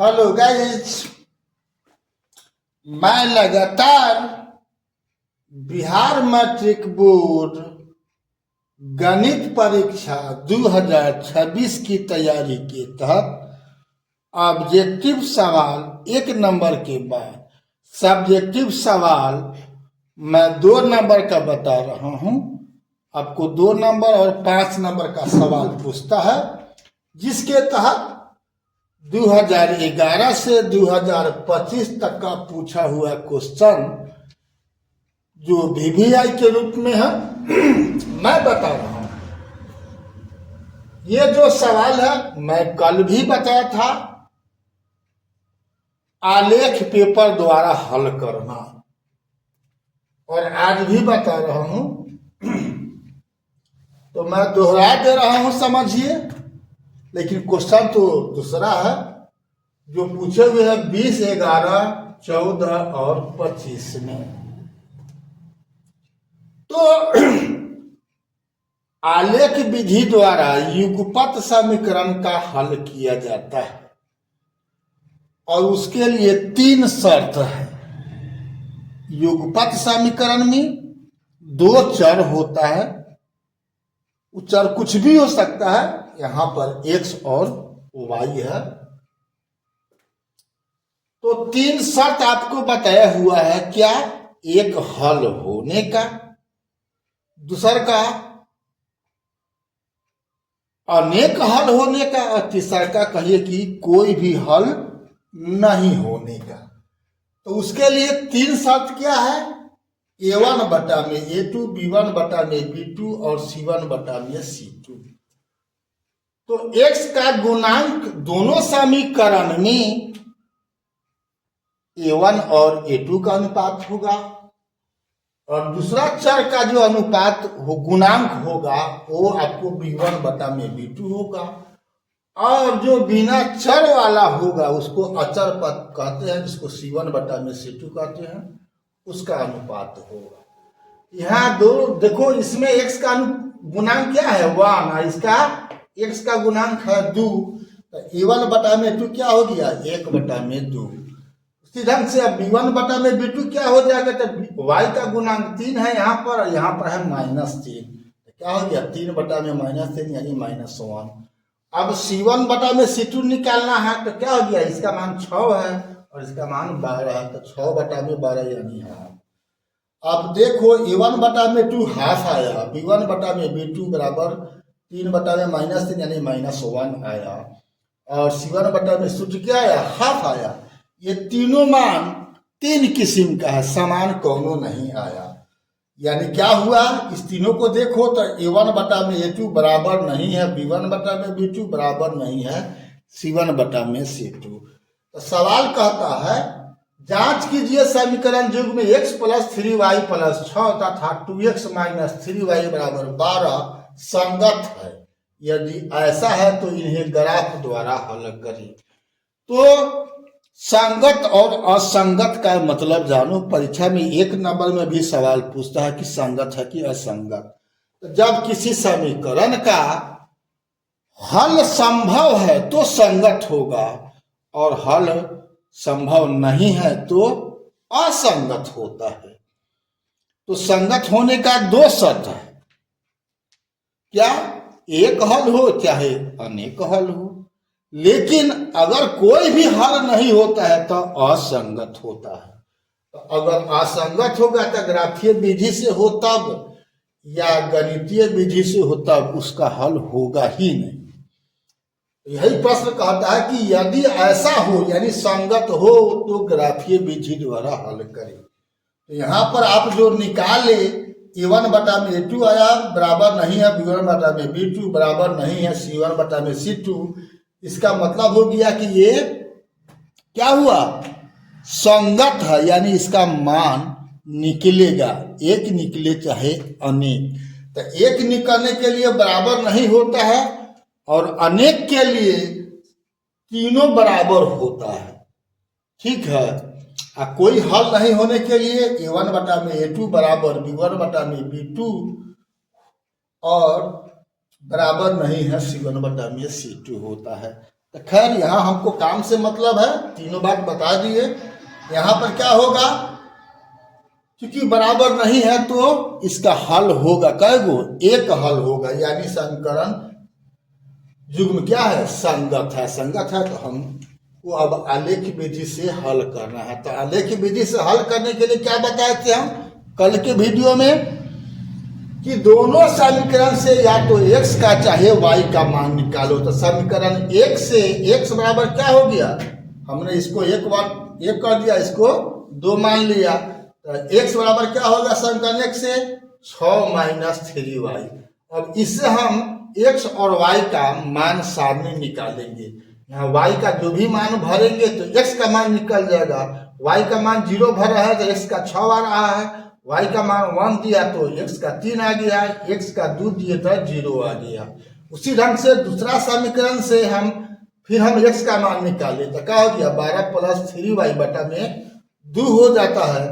Hello guys, मैं लगातार Bihar matric board गणित परीक्षा 2026 की तैयारी के तहत ऑब्जेक्टिव सवाल 1 नंबर के बाद सब्जेक्टिव सवाल मैं 2 नंबर का बता रहा हूं। आपको 2 नंबर और 5 नंबर का सवाल पूछता है, जिसके तहत 2011 से 2025 तक का पूछा हुआ क्वेश्चन जो वीवीआई के रूप में है मैं बता रहा हूं। ये जो सवाल है मैं कल भी बताया था, आलेख पेपर द्वारा हल करना, और आज भी बता रहा हूं। तो मैं दोहरा दे रहा हूं, समझिए। लेकिन क्वेश्चन तो दूसरा है जो पूछे हुए हैं 20, 11, 14 और 25 में। तो आलेख विधि द्वारा युगपत समीकरण का हल किया जाता है और उसके लिए 3 शर्त है। युगपत समीकरण में 2 चर होता है, वो चर कुछ भी हो सकता है। यहां पर x और y है। तो 3 शर्त आपको बताया हुआ है। क्या? एक हल होने का, दूसर का अनेक हल होने का, और तीसरा का कहिए कि कोई भी हल नहीं होने का। तो उसके लिए 3 शर्त क्या है? a1 बटा में a2, b1 बटा में b2 और c1 बटा में c2। तो x का गुणांक दोनों समीकरण में a1 और a2 का अनुपात होगा, और दूसरा चर का जो अनुपात गुणांक होगा वो आपको b1 बटा में b2 होगा, और जो बिना चर वाला होगा उसको अचर पद कहते हैं, जिसको c1 बटा में c2 कहते हैं, उसका अनुपात होगा। यहाँ दो देखो, इसमें x का गुणांक क्या है? 1, और इसका x का गुणांक है 2। तो a1 बटा में 2 क्या हो गया? 1 बटा में 2। उसी ढंग से अब b1 बटा में b2 क्या हो जाएगा? तो y का गुणांक 3 है यहाँ पर, और यहाँ पर है -3। तो क्या हो गया? 3 बटा में -3 यानी -1। अब c1 बटा में c2 निकालना है, तो क्या हो गया? इसका मान 6 है और इसका मान 12 है, तो 6 बटा में 12 यानी हाफ। अब देखो, a1 बटा में 2 हाफ आया, b1 बटा में b2 बराबर 3 बटा में -3 यानी -1 आया, और c1 बटा में c2 क्या आया? हाफ आया। ये तीनों मान 3 किस्म का है, समान कौनो नहीं आया। यानी क्या हुआ? इस तीनों को देखो तो a1 बटा में a2 बराबर नहीं है b1 बटा में b2 बराबर नहीं है c1 बटा में c2। तो सवाल कहता है, जांच कीजिए समीकरण युग्म में x + 3y + 6 तथा 2x - 3y बराबर 12 संगत है। यदि ऐसा है तो इन्हें ग्राफ द्वारा हल करें। तो संगत और असंगत का मतलब जानो। परीक्षा में 1 नंबर में भी सवाल पूछता है कि संगत है कि असंगत। तो जब किसी समीकरण का हल संभव है तो संगत होगा, और हल संभव नहीं है तो असंगत होता है। तो संगत होने का 2 शर्त है। क्या? एक हल हो चाहे अनेक हल हो। लेकिन अगर कोई भी हल नहीं होता है तो असंगत होता है। तो अगर असंगत होगा तो ग्राफीय विधि से हो तब, या गणितीय विधि से हो तब, उसका हल होगा ही नहीं। यही प्रश्न कहता है कि यदि ऐसा हो यानी संगत हो तो ग्राफीय विधि द्वारा हल करें। तो यहाँ पर आप जो निकाले, a1 बटा में a2 आया बराबर नहीं है b1 बटा में b2 बराबर नहीं है c1 बटा में c2। इसका मतलब हो गया कि ये क्या हुआ? संगत है, यानी इसका मान निकलेगा, एक निकले चाहे अनेक। तो एक निकलने के लिए बराबर नहीं होता है, और अनेक के लिए तीनों बराबर होता है। ठीक है। कोई हल नहीं होने के लिए a1 बटा में a2 बराबर b1 बटा में b2 और बराबर नहीं है c1 बटा में c2 होता है। तो खैर यहाँ हमको काम से मतलब है, तीनों बात बता दिए। यहाँ पर क्या होगा, क्योंकि बराबर नहीं है तो इसका हल होगा, कै गो, एक हल होगा, यानी समीकरण युग्म क्या है, संगत है। संगत है तो हमको अब आलेख विधि से हल करना है। तो आलेख विधि से हल करने के लिए क्या बताए थे हम कल के वीडियो में, कि दोनों समीकरण से या तो x का चाहे y का मान निकालो। तो समीकरण एक से x बराबर क्या हो गया, हमने इसको एक कर दिया, इसको 2 मान लिया। तो x बराबर क्या होगा समीकरण एक से 6 - 3y। अब इससे हम x और y का मान सारणी निकालेंगे। यहाँ y का जो भी मान भरेंगे तो x का मान निकल जाएगा। y का मान 0 भर रहा है तो x का 6 आ रहा है, y का मान 1 दिया तो x का 3 आ गया, x का 2 दिए तो 0 आ गया। उसी ढंग से दूसरा समीकरण से फिर हम x का मान निकाले तो क्या हो गया, 12 + 3y बटा में 2 हो जाता है।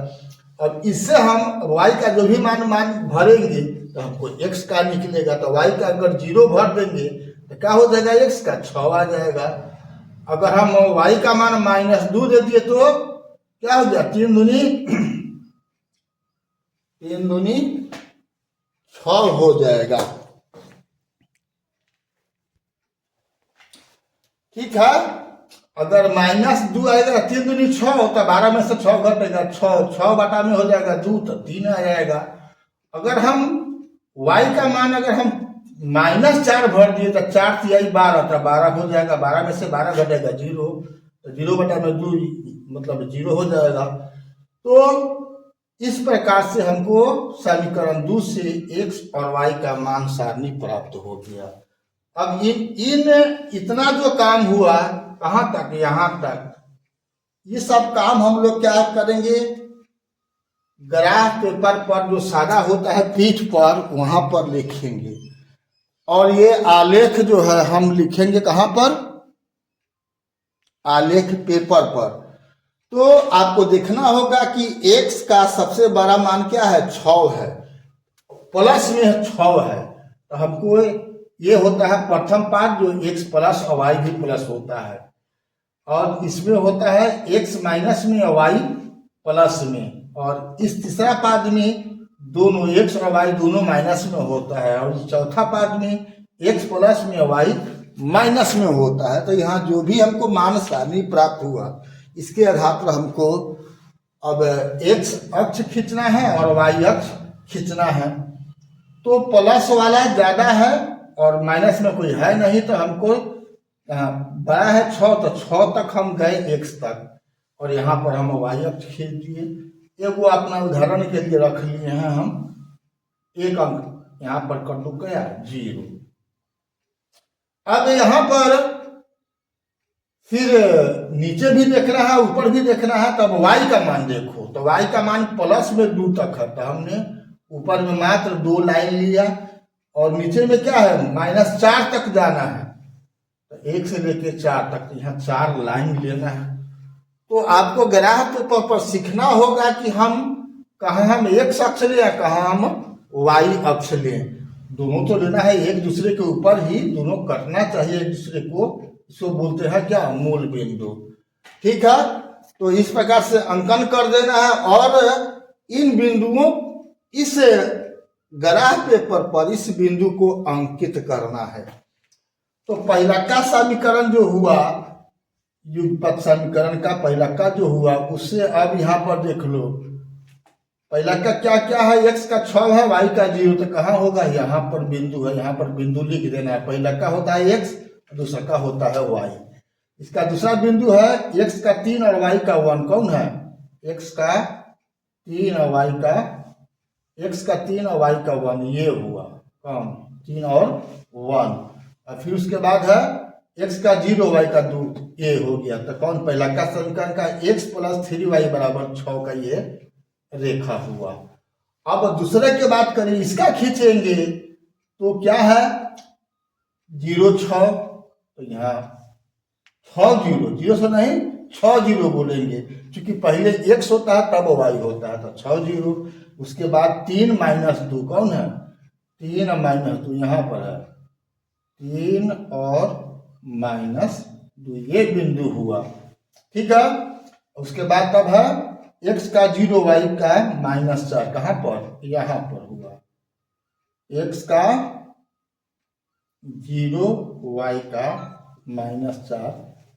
अब इससे हम y का जो भी मान भरेंगे तो हमको x का निकलेगा। तो y का अगर 0 भर देंगे तो क्या हो जाएगा, x का 6 आ जाएगा। अगर हम y का मान -2 दे दिए तो क्या हो गया, 3 दूनी 6 हो जाएगा। ठीक है, अगर -2 आएगा, 3 दूनी 6 होता, 12 में से 6 घटेगा, 6 बटा में हो जाएगा 2 तो 3 आ जाएगा। अगर हम y का मान अगर हम -4 भर दिए तो 4 तिहाई 12 तो 12 हो जाएगा, 12 में से 12 घटेगा 0 तो 0 बटा में 2 मतलब 0 हो जाएगा। तो इस प्रकार से हमको समीकरण 2 से x और y का मान सारणी प्राप्त हो गया। अब इतना जो काम हुआ कहाँ तक, यहाँ तक, ये सब काम हम लोग क्या करेंगे, ग्राफ पेपर पर जो सादा होता है पीठ पर वहां पर लिखेंगे। और ये आलेख जो है हम लिखेंगे कहाँ पर, आलेख पेपर पर। तो आपको देखना होगा कि x का सबसे बड़ा मान क्या है, 6 है, प्लस में 6 है। तो हमको ये होता है प्रथम पाद जो x प्लस और y भी प्लस होता है, और इसमें होता है x माइनस में और y प्लस में, और इस तीसरा पाद में दोनों x और y दोनों माइनस में होता है, और चौथा पाद में x प्लस में और y माइनस में होता है। तो यहाँ जो भी हमको मान सारणी प्राप्त हुआ इसके आधार पर हमको अब x अक्ष खींचना है और y अक्ष खींचना है। तो प्लस वाला ज्यादा है और माइनस में कोई है नहीं, तो हमको बड़ा है 6 तो 6 तक हम गए x तक, और यहाँ पर हम y अक्ष खींच दिए। एक वो अपना उदाहरण के लिए रख लिए हैं हम, एक अंक यहाँ पर कट गया 0। अब यहाँ पर फिर नीचे भी देखना है ऊपर भी देखना है, तब y का मान देखो, तो y का मान प्लस में 2 तक है, तो हमने ऊपर में मात्र 2 लाइन लिया, और नीचे में क्या है -4 तक जाना है, तो 1 से लेके 4 तक, यहाँ 4 लाइन लेना है। तो आपको ग्राफ पेपर पर सीखना होगा कि कहाँ हम x अक्ष लें या कहाँ हम y अक्ष लें। दोनों तो लेना है, एक दूसरे के ऊपर ही दोनों कटना चाहिए एक दूसरे को, इसको बोलते हैं क्या, मूल बिंदु। ठीक है, तो इस प्रकार से अंकन कर देना है, और इन बिंदुओं इस ग्राफ पेपर पर इस बिंदु को अंकित करना है। तो पहला का समीकरण जो हुआ, युगपत समीकरण का पहला का जो हुआ, उससे अब यहाँ पर देख लो, पहला का क्या क्या है, x का 6 है, y का 0, तो कहाँ होगा, यहाँ पर बिंदु है, यहाँ पर बिंदु लिख देना है। पहला का होता है x, दूसरा का होता है y। इसका दूसरा बिंदु है x का 3 और y का 1, कौन है, x का 3 और y का, x का 3 और y का 1, ये हुआ कौन, 3 और 1। और फिर उसके बाद है x का 0 y का 2, ये हो गया। तो कौन, पहला का समीकरण का x + 3y = 6 का ये रेखा हुआ। अब दूसरे की बात करें, इसका खींचेंगे तो क्या है, 0 6, तो यहाँ 6 0, 0 से नहीं 6 0 बोलेंगे, क्योंकि पहले x होता है तब y होता है, तो 6 0। उसके बाद 3 - 2, कौन है, 3 और -2, यहाँ पर है 3 और जो ये बिंदु हुआ, ठीक है। उसके बाद तब है x का 0 y का -4, कहाँ पर, यहाँ पर हुआ, x का 0 y का -4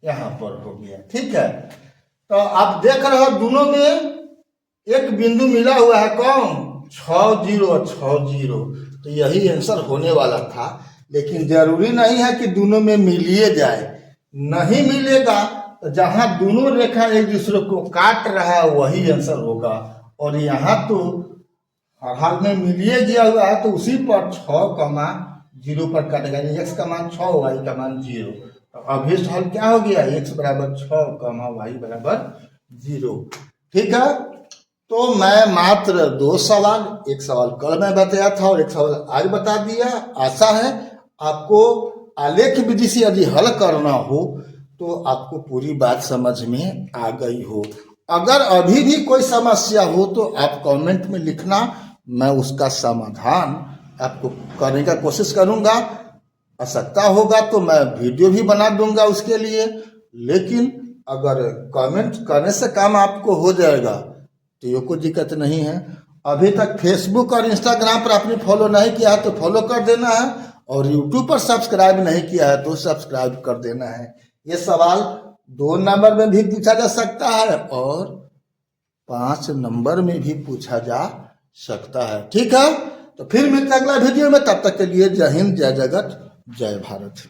यहाँ पर हो गया, ठीक है। तो आप देख रहे हो दोनों में एक बिंदु मिला हुआ है, कौन, 6 0 6 0, तो यही आंसर होने वाला था। लेकिन जरूरी नहीं है कि दोनों में मिलिए जाए, नहीं मिलेगा तो जहां दोनों रेखा एक दूसरे को काट रहा है वही आंसर होगा। और यहाँ तो हर हाल में मिलिए गया हुआ है, तो उसी पर 6,0 पर काटेगा, x का मान 6 y का मान 0। तो अभीष्ट हल क्या हो गया, x बराबर 6, y बराबर 0, ठीक है। तो मैं मात्र 2 सवाल, एक सवाल कल मैं बताया था और एक सवाल आज बता दिया। आशा है आपको आलेख विधि से यदि हल करना हो तो आपको पूरी बात समझ में आ गई हो। अगर अभी भी कोई समस्या हो तो आप कमेंट में लिखना, मैं उसका समाधान आपको करने का कोशिश करूंगा। आवश्यकता होगा तो मैं वीडियो भी बना दूंगा उसके लिए। लेकिन अगर कमेंट करने से काम आपको हो जाएगा तो ये कोई दिक्कत नहीं है। अभी तक फेसबुक और इंस्टाग्राम पर आपने फॉलो नहीं किया है तो फॉलो कर देना है, और यूट्यूब पर सब्सक्राइब नहीं किया है तो सब्सक्राइब कर देना है। ये सवाल 2 नंबर में भी पूछा जा सकता है और 5 नंबर में भी पूछा जा सकता है, ठीक है। तो फिर मिलते हैं अगला वीडियो में, तब तक के लिए जय हिंद, जय जगत, जय भारत।